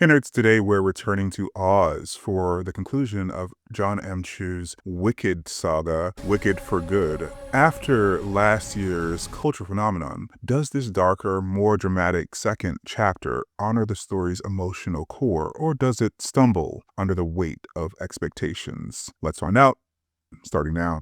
Hey nerds, today we're returning to Oz for the conclusion of Jon M. Chu's Wicked saga, Wicked for Good. After last year's cultural phenomenon, does this darker, more dramatic second chapter honor the story's emotional core, or does it stumble under the weight of expectations? Let's find out, starting now.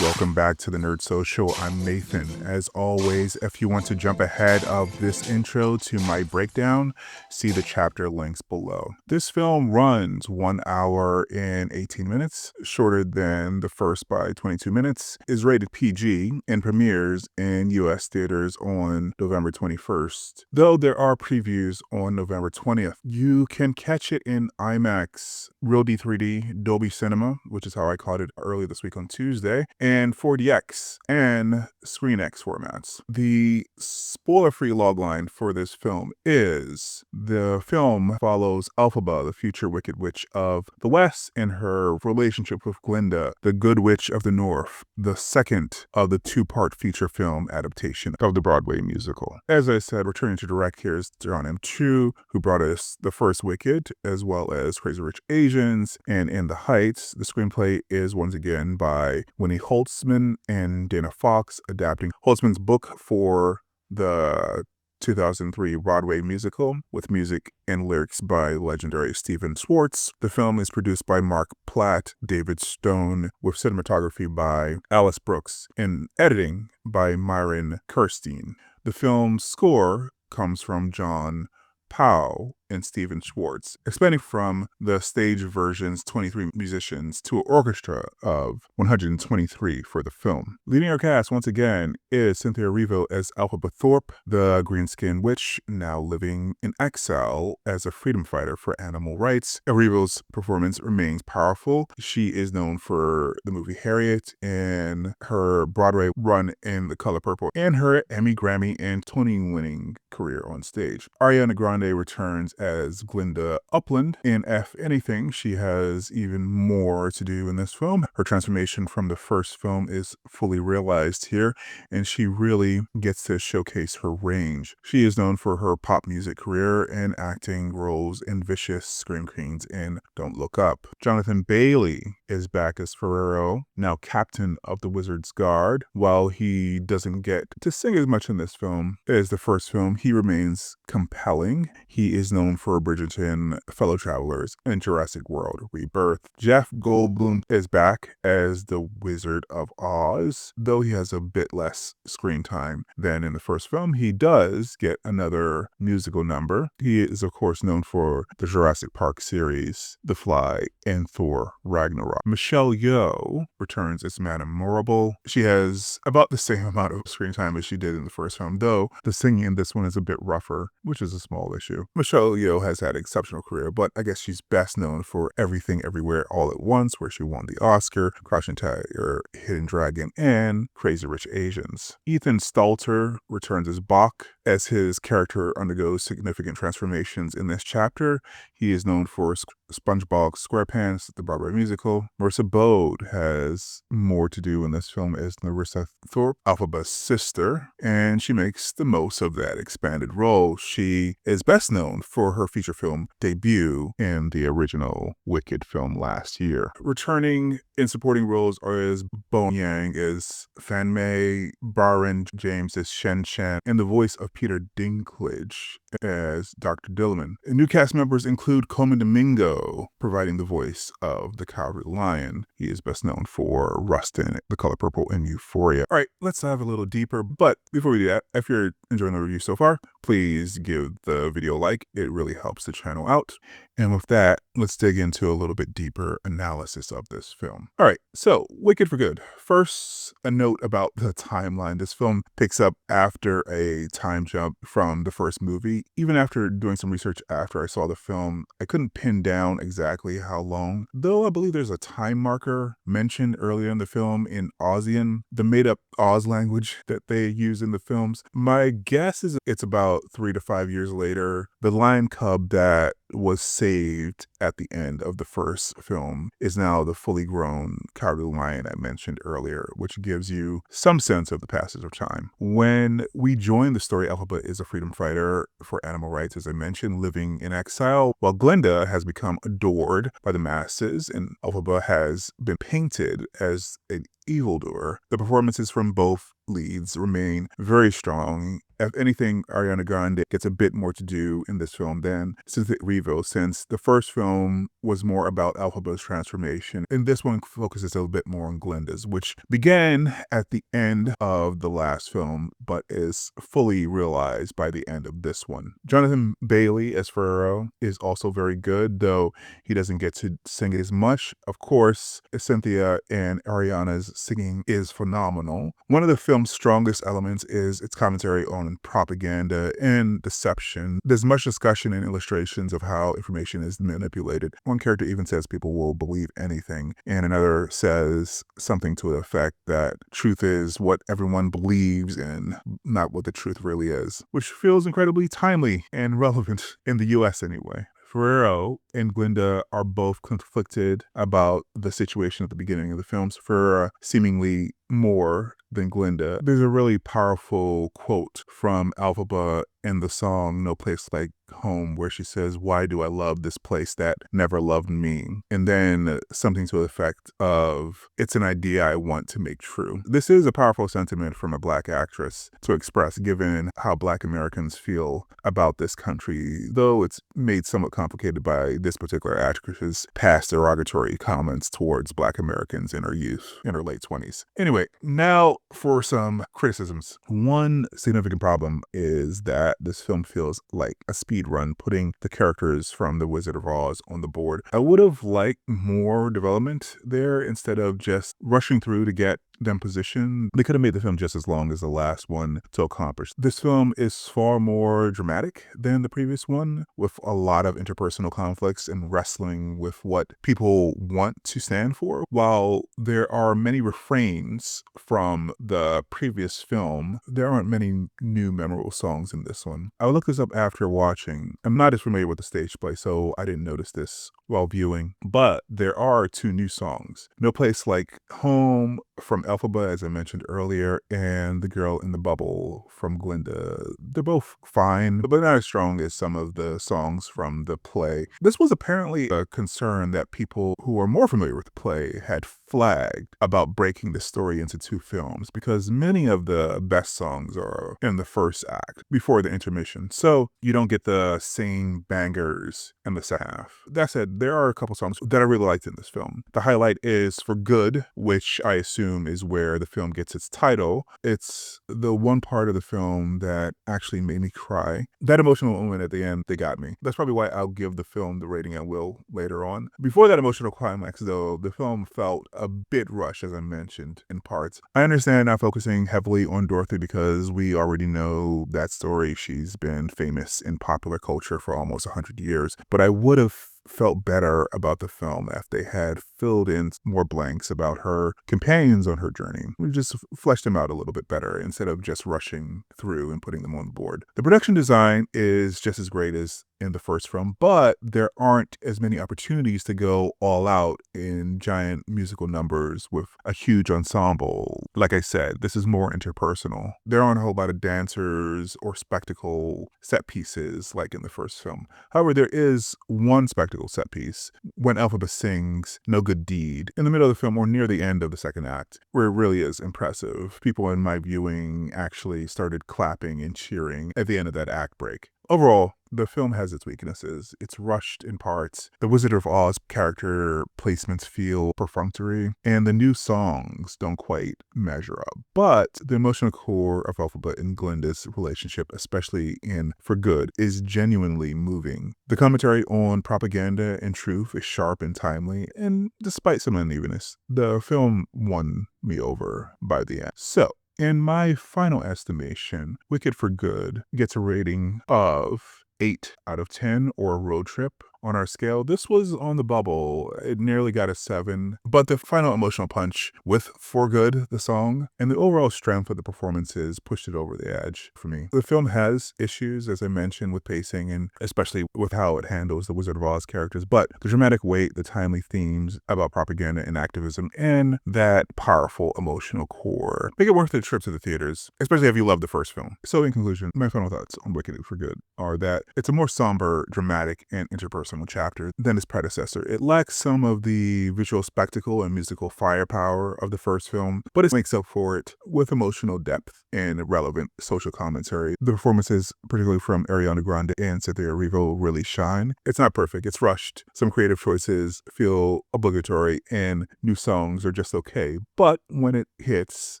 Welcome back to the Nerd Social. I'm Nathan. As always, if you want to jump ahead of this intro to my breakdown, see the chapter links below. This film runs 1 hour and 18 minutes, shorter than the first by 22 minutes, is rated PG, and premieres in US theaters on November 21st. Though there are previews on November 20th. You can catch it in IMAX, Real D3D, Dolby Cinema, which is how I caught it earlier this week on Tuesday, and 4DX and ScreenX formats. The spoiler-free logline for this film is the film follows Elphaba, the future Wicked Witch of the West, and her relationship with Glinda, the Good Witch of the North, the second of the two-part feature film adaptation of the Broadway musical. As I said, returning to direct here is Jon M. Chu, who brought us the first Wicked, as well as Crazy Rich Asians and In the Heights. The screenplay is once again by Winnie Holtzman and Dana Fox, adapting Holtzman's book for the 2003 Broadway musical, with music and lyrics by legendary Stephen Schwartz. The film is produced by Mark Platt, David Stone, with cinematography by Alice Brooks, and editing by Myron Kirstein. The film's score comes from John Powell and Stephen Schwartz, expanding from the stage version's 23 musicians to an orchestra of 123 for the film. Leading our cast once again is Cynthia Erivo as Elphaba Thorpe, the green-skinned witch now living in exile as a freedom fighter for animal rights. Erivo's performance remains powerful. She is known for the movie Harriet and her Broadway run in The Color Purple, and her Emmy, Grammy, and Tony-winning career on stage. Ariana Grande returns as Glinda Upland, and if anything, she has even more to do in this film. Her transformation from the first film is fully realized here, and she really gets to showcase her range. She is known for her pop music career and acting roles in Vicious, Scream Queens, and Don't Look Up. Jonathan Bailey is back as Ferrero, now captain of the Wizard's Guard. While he doesn't get to sing as much in this film as the first film, he remains compelling. He is known for Bridgerton, Fellow Travelers, and Jurassic World Rebirth. Jeff Goldblum is back as the Wizard of Oz. Though he has a bit less screen time than in the first film, he does get another musical number. He is, of course, known for the Jurassic Park series, The Fly, and Thor Ragnarok. Michelle Yeoh returns as Madame Morrible. She has about the same amount of screen time as she did in the first film, though the singing in this one is a bit rougher, which is a small issue. Michelle Yeoh has had an exceptional career, but I guess she's best known for Everything Everywhere All at Once, where she won the Oscar, Crouching Tiger, Hidden Dragon, and Crazy Rich Asians. Ethan Stalter returns as Bach, as his character undergoes significant transformations in this chapter. He is known for SpongeBob SquarePants, the Broadway musical. Marissa Bode has more to do in this film as Larissa Thorpe, Elphaba's sister, and she makes the most of that expanded role. She is best known for her feature film debut in the original Wicked film last year. Returning in supporting roles are as Bowen Yang as Fan Mei, Baron James as Shen Shen, and the voice of Peter Dinklage as Dr. Dillman. New cast members include Coleman Domingo, providing the voice of the Cowardly Lion. He is best known for Rustin, The Color Purple, and Euphoria. All right, let's dive a little deeper, but before we do that, if you're enjoying the review so far, please give the video a like. It really helps the channel out. And with that, let's dig into a little bit deeper analysis of this film. All right, so Wicked for Good. First, a note about the timeline. This film picks up after a time jump from the first movie. Even after doing some research after I saw the film, I couldn't pin down exactly how long, though I believe there's a time marker mentioned earlier in the film in Ozian, the made-up Oz language that they use in the films. My guess is it's about 3 to 5 years later. The lion cub that was saved at the end of the first film is now the fully grown cowardly lion I mentioned earlier, which gives you some sense of the passage of time. When we join the story, Elphaba is a freedom fighter for animal rights, as I mentioned, living in exile, while Glinda has become adored by the masses, and Elphaba has been painted as an evildoer. The performances from both leads remain very strong. If anything, Ariana Grande gets a bit more to do in this film than Cynthia Erivo, since the first film was more about Elphaba's transformation, and this one focuses a little bit more on Glinda's, which began at the end of the last film, but is fully realized by the end of this one. Jonathan Bailey as Ferrero is also very good, though he doesn't get to sing as much. Of course, Cynthia and Ariana's singing is phenomenal. One of the film's strongest elements is its commentary on propaganda and deception. There's much discussion and illustrations of how information is manipulated. One character even says people will believe anything, and another says something to the effect that truth is what everyone believes and not what the truth really is, which feels incredibly timely and relevant in the US anyway. Ferrero and Glinda are both conflicted about the situation at the beginning of the films. Ferrero seemingly more than Glinda. There's a really powerful quote from Elphaba in the song No Place Like Home, where she says, "Why do I love this place that never loved me?" And then something to the effect of, "It's an idea I want to make true." This is a powerful sentiment from a Black actress to express, given how Black Americans feel about this country, though it's made somewhat complicated by this particular actress's past derogatory comments towards Black Americans in her youth, in her late 20s. Anyway, now for some criticisms. One significant problem is that this film feels like a speed run, putting the characters from The Wizard of Oz on the board. I would have liked more development there instead of just rushing through to get them positioned. They could have made the film just as long as the last one to accomplish. This film is far more dramatic than the previous one, with a lot of interpersonal conflicts and wrestling with what people want to stand for. While there are many refrains from the previous film, there aren't many new memorable songs in this one. I looked this up after watching. I'm not as familiar with the stage play, so I didn't notice this while viewing, but there are 2 new songs. No Place Like Home from Elphaba, as I mentioned earlier, and The Girl in the Bubble from Glinda. They're both fine, but not as strong as some of the songs from the play. This was apparently a concern that people who are more familiar with the play had flagged about breaking the story into 2 films, because many of the best songs are in the first act before the intermission, so you don't get the same bangers in the second half. That said, there are a couple songs that I really liked in this film. The highlight is For Good, which I assume is where the film gets its title. It's the one part of the film that actually made me cry. That emotional moment at the end, they got me. That's probably why I'll give the film the rating I will later on. Before that emotional climax, though, the film felt a bit rushed, as I mentioned, in parts. I understand not focusing heavily on Dorothy because we already know that story. She's been famous in popular culture for almost 100 years, but I would have felt better about the film if they had filled in more blanks about her companions on her journey. We just fleshed them out a little bit better instead of just rushing through and putting them on the board. The production design is just as great as in the first film, but there aren't as many opportunities to go all out in giant musical numbers with a huge ensemble. Like I said, this is more interpersonal. There aren't a whole lot of dancers or spectacle set pieces like in the first film. However, there is one spectacle set piece when Elphaba sings No Good Deed in the middle of the film or near the end of the second act, where it really is impressive. People in my viewing actually started clapping and cheering at the end of that act break. Overall, the film has its weaknesses. It's rushed in parts. The Wizard of Oz character placements feel perfunctory, and the new songs don't quite measure up. But the emotional core of Elphaba and Glinda's relationship, especially in For Good, is genuinely moving. The commentary on propaganda and truth is sharp and timely, and despite some unevenness, the film won me over by the end. So, in my final estimation, Wicked for Good gets a rating of 8 out of 10, or a road trip. on our scale, this was on the bubble. It nearly got a 7, but the final emotional punch with For Good, the song, and the overall strength of the performances pushed it over the edge for me. The film has issues, as I mentioned, with pacing and especially with how it handles the Wizard of Oz characters, but the dramatic weight, the timely themes about propaganda and activism, and that powerful emotional core make it worth the trip to the theaters, especially if you love the first film. So in conclusion, my final thoughts on Wicked for Good are that it's a more somber, dramatic, and interpersonal chapter than its predecessor. It lacks some of the visual spectacle and musical firepower of the first film, but it makes up for it with emotional depth and relevant social commentary. The performances, particularly from Ariana Grande and Cynthia, Erivo, really shine. It's not perfect, it's rushed. Some creative choices feel obligatory and new songs are just okay. But when it hits,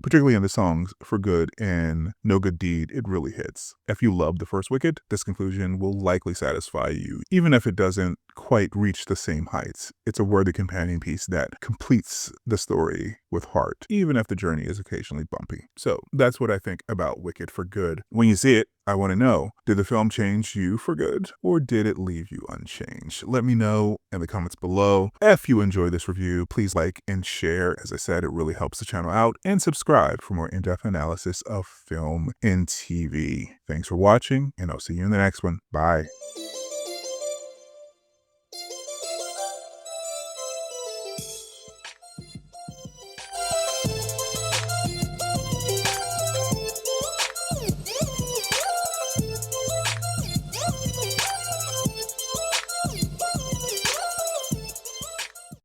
particularly in the songs For Good and No Good Deed, it really hits. If you love the first Wicked, this conclusion will likely satisfy you, even if it doesn't quite reach the same heights. It's a worthy companion piece that completes the story with heart, even if the journey is occasionally bumpy. So that's what I think about Wicked for Good. When you see it, I want to know, did the film change you for good, or did it leave you unchanged? Let me know in the comments below. If you enjoyed this review, please like and share. As I said, it really helps the channel out, and subscribe for more in-depth analysis of film and TV. Thanks for watching, and I'll see you in the next one. Bye.